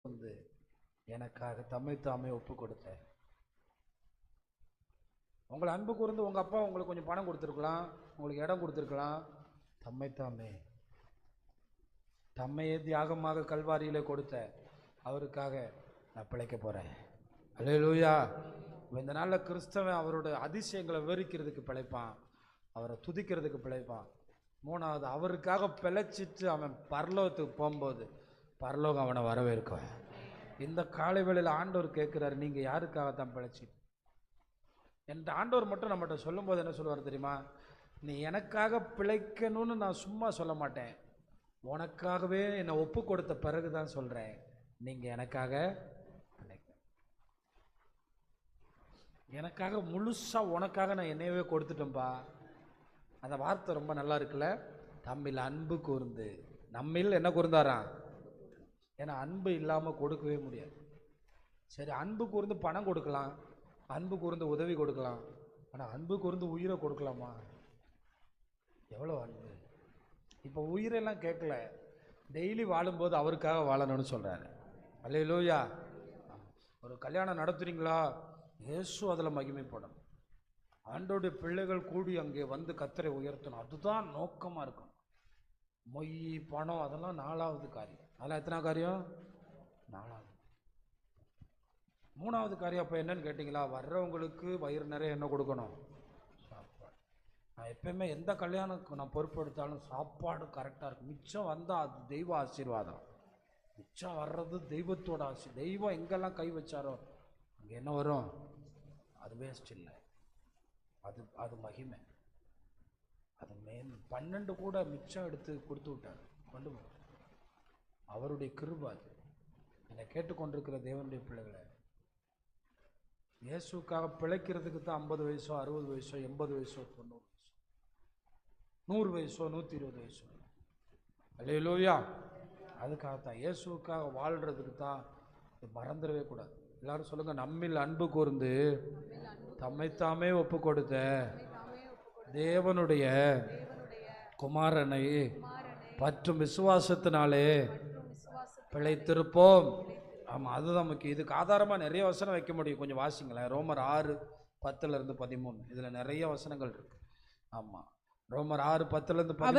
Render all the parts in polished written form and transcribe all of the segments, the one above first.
வந்து எனக்காக தம்மை தாமே ஒப்பு கொடுத்த. உங்களை அன்பு கூர்ந்து உங்கள் அப்பா உங்களுக்கு கொஞ்சம் பணம் கொடுத்துருக்கலாம், உங்களுக்கு இடம் கொடுத்துருக்கலாம். தம்மையே தியாகமாக கல்வாரியிலே கொடுத்த அவருக்காக நான் பிழைக்க போகிறேன். அல்லேலூயா. இந்த நாளில் கிறிஸ்தவன் அவரோட அதிசயங்களை விவரிக்கிறதுக்கு பிழைப்பான், அவரை துதிக்கிறதுக்கு பிழைப்பான். மூணாவது, அவருக்காக பிழைச்சிட்டு அவன் பரலோகத்துக்கு போகும்போது பரலோகம் அவனை வரவேற்கும். இந்த காலை வேளையில் ஆண்டவர் கேட்குறாரு, நீங்கள் யாருக்காகத்தான் பிழைச்சிட்டு? என்ற ஆண்டவர் மட்டும் நம்மகிட்ட சொல்லும்போது என்ன சொல்லுவார் தெரியுமா? நீ எனக்காக பிழைக்கணும்னு நான் சும்மா சொல்ல மாட்டேன், உனக்காகவே என்னை ஒப்பு கொடுத்த பிறகு தான் சொல்கிறேன், நீங்கள் எனக்காக பிழைக்க. எனக்காக முழுசாக உனக்காக நான் என்னையவே கொடுத்துட்டேன்பா. அந்த வார்த்தை ரொம்ப நல்லா இருக்குல்ல. தம்மில் அன்பு கூர்ந்து, நம்மில் என்ன கூர்ந்தாராம்? ஏன்னா அன்பு இல்லாமல் கொடுக்கவே முடியாது. சரி, அன்பு கூர்ந்து பணம் கொடுக்கலாம், அன்பு கூர்ந்து உதவி கொடுக்கலாம், ஆனால் அன்பு கூர்ந்து உயிரை கொடுக்கலாமா? எவ்வளோ அன்பு! இப்போ உயிரெல்லாம் கேட்கல, டெய்லி வாழும்போது அவருக்காக வாழணும்னு சொல்கிறாரு. அல்லேலூயா. ஒரு கல்யாணம் நடத்துறீங்களா? இயேசு அதில் மகிமைப்படணும். ஆண்டோடைய பிள்ளைகள் கூடி அங்கே வந்து கர்த்தரை உயர்த்தணும், அதுதான் நோக்கமாக இருக்கும். மொய் பணம் அதெல்லாம் நாலாவது காரியம். அதெல்லாம் எத்தனை காரியம்? நாலாவது. மூணாவது காரியம் அப்போ என்னன்னு கேட்டிங்களா? வர்றவங்களுக்கு வயிறு நிறைய என்ன கொடுக்கணும்? சாப்பாடு. நான் எப்பயுமே எந்த கல்யாணத்துக்கு நான் பொறுப்பெடுத்தாலும் சாப்பாடு கரெக்டாக இருக்கும். மிச்சம் வந்தால் அது தெய்வ ஆசீர்வாதம். மிச்சம் வர்றது தெய்வத்தோட தெய்வம் எங்கெல்லாம் கை வச்சாரோ அங்கே என்ன வரும்? அது வேஸ்ட் இல்லை, அது மகிமை. அது 12 கூட மிச்சம் எடுத்து கொடுத்து விட்டார், கொண்டு போய். அவருடைய கிருபை அது. என்னை கேட்டுக்கொண்டிருக்கிற தேவனுடைய பிள்ளைகளை, இயேசுக்காக பிழைக்கிறதுக்கு தான் 50 வயசோ 60 வயசோ 80 வயசோ 90 வயசோ 100 வயசோ 120 வயசோ. அல்லேலூயா. அதுக்காகத்தான், இயேசுக்காக வாழ்கிறதுக்கு தான். மறந்துடவே கூடாது. எல்லாரும் சொல்லுங்க, நம்மில் அன்பு கூர்ந்து தம்மைத்தாமே ஒப்பு கொடுத்த தேவனுடைய குமாரனை பற்றும் விசுவாசத்தினாலே பிழைத்திருப்போம். ஆமாம், அதுதான் முக்கியம். இதுக்கு ஆதாரமாக நிறைய வசனம் வைக்க முடியும். கொஞ்சம் வாசிங்களேன். ரோமர் 6:10-13. இதில் நிறைய வசனங்கள் இருக்கு. ஆமாம், ரோமர் 6:10-13.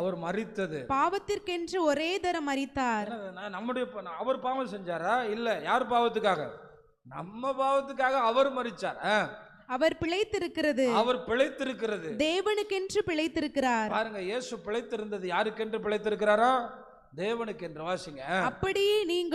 அவர் மரித்தது பாவத்திற்கென்று ஒரே தரம் மரித்தார். நம்முடைய அவர் பாவம் செஞ்சாரா? இல்லை. யார் பாவத்துக்காக? நம்ம பாவத்துக்காக அவர் மரிச்சார். அவர் பிழைத்திருக்கிறது, தேவனுக்கென்று பிழைத்திருக்கிறார். பாருங்க, இயேசு பிழைத்திருந்தது யாருக்கென்று பிழைத்திருக்கிறாரோ? தேவனுக்கென்று. வாசிங்க. அப்படியே நீங்கள்